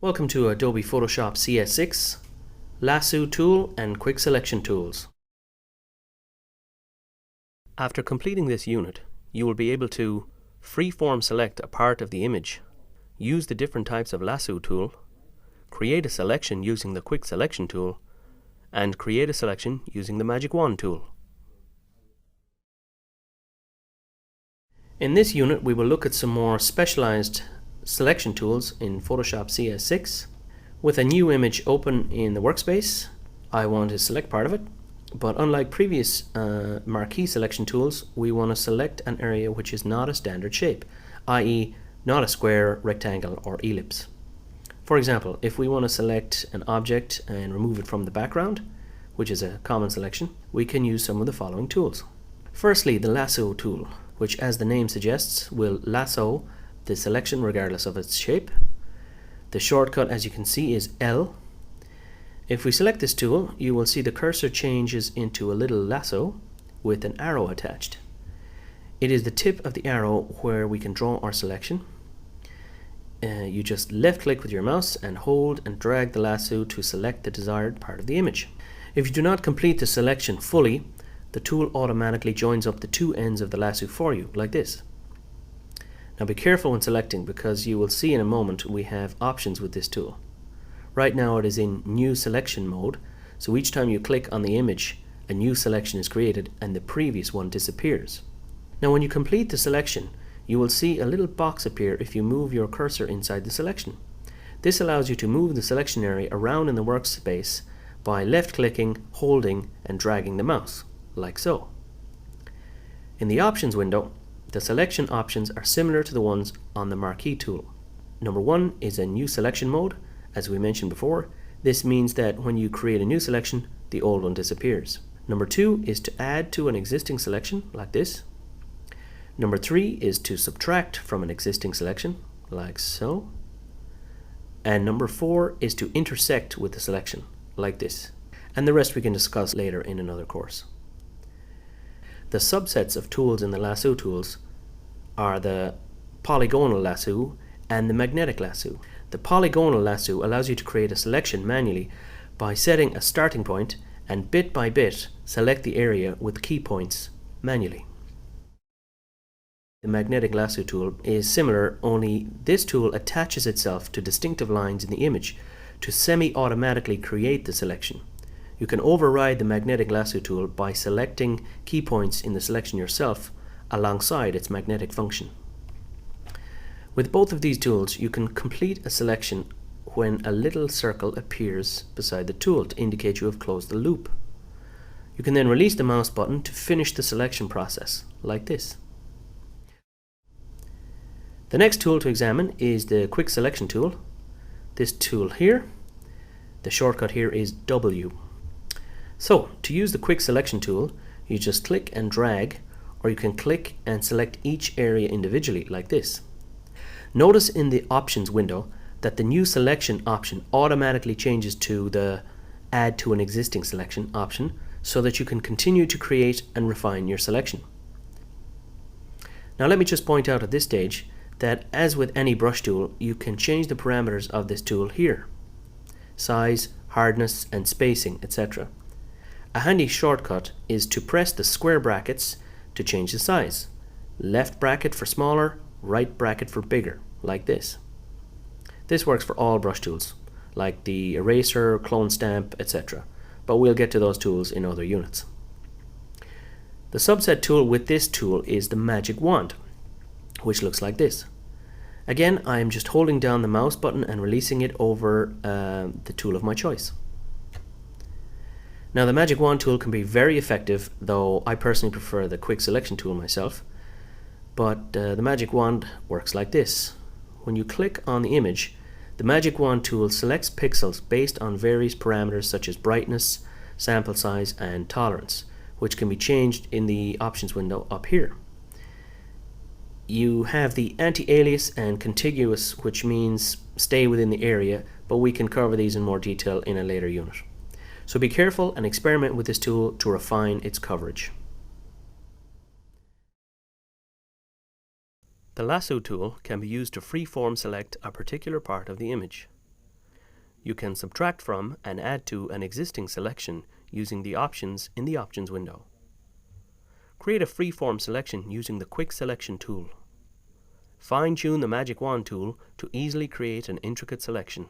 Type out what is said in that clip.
Welcome to Adobe Photoshop CS6, Lasso Tool and Quick Selection Tools. After completing this unit, you will be able to freeform select a part of the image, use the different types of Lasso Tool, create a selection using the Quick Selection Tool, and create a selection using the Magic Wand tool. In this unit, we will look at some more specialized selection tools in Photoshop CS6. With a new image open in the workspace, I want to select part of it, but unlike previous marquee selection tools, we want to select an area which is not a standard shape, i.e. not a square, rectangle or ellipse. For example, if we want to select an object and remove it from the background, which is a common selection, we can use some of the following tools. Firstly, the Lasso tool, which, as the name suggests, will lasso the selection regardless of its shape. The shortcut, as you can see, is L. If we select this tool, you will see the cursor changes into a little lasso with an arrow attached. It is the tip of the arrow where we can draw our selection. You just left click with your mouse and hold and drag the lasso to select the desired part of the image. If you do not complete the selection fully, the tool automatically joins up the two ends of the lasso for you, like this. Now be careful when selecting, because you will see in a moment we have options with this tool. Right now it is in new selection mode, so each time you click on the image, a new selection is created and the previous one disappears. Now when you complete the selection, you will see a little box appear if you move your cursor inside the selection. This allows you to move the selection area around in the workspace by left clicking, holding and dragging the mouse, like so. In the options window, the selection options are similar to the ones on the marquee tool. Number 1 is a new selection mode. As we mentioned before, this means that when you create a new selection, the old one disappears. Number 2 is to add to an existing selection, like this. Number 3 is to subtract from an existing selection, like so. And number 4 is to intersect with the selection, like this. And the rest we can discuss later in another course. The subsets of tools in the Lasso tools are the Polygonal Lasso and the Magnetic Lasso. The Polygonal Lasso allows you to create a selection manually by setting a starting point and bit by bit select the area with key points manually. The Magnetic Lasso tool is similar, only this tool attaches itself to distinctive lines in the image to semi-automatically create the selection. You can override the Magnetic Lasso tool by selecting key points in the selection yourself alongside its magnetic function. With both of these tools, you can complete a selection when a little circle appears beside the tool to indicate you have closed the loop. You can then release the mouse button to finish the selection process, like this. The next tool to examine is the Quick Selection tool. This tool here, the shortcut here is W. So, to use the Quick Selection tool, you just click and drag, or you can click and select each area individually, like this. Notice in the options window that the new selection option automatically changes to the Add to an existing selection option, so that you can continue to create and refine your selection. Now let me just point out at this stage that, as with any brush tool, you can change the parameters of this tool here: size, hardness and spacing, etc. A handy shortcut is to press the square brackets to change the size. Left bracket for smaller, right bracket for bigger, like this. This works for all brush tools, like the eraser, clone stamp, etc. But we'll get to those tools in other units. The subset tool with this tool is the Magic Wand, which looks like this. Again, I am just holding down the mouse button and releasing it over the tool of my choice. Now the Magic Wand tool can be very effective, though I personally prefer the Quick Selection tool myself. But the Magic Wand works like this. When you click on the image, the Magic Wand tool selects pixels based on various parameters such as brightness, sample size and tolerance, which can be changed in the options window up here. You have the anti-alias and contiguous, which means stay within the area, but we can cover these in more detail in a later unit. So be careful and experiment with this tool to refine its coverage. The Lasso tool can be used to freeform select a particular part of the image. You can subtract from and add to an existing selection using the options in the Options window. Create a freeform selection using the Quick Selection tool. Fine-tune the Magic Wand tool to easily create an intricate selection.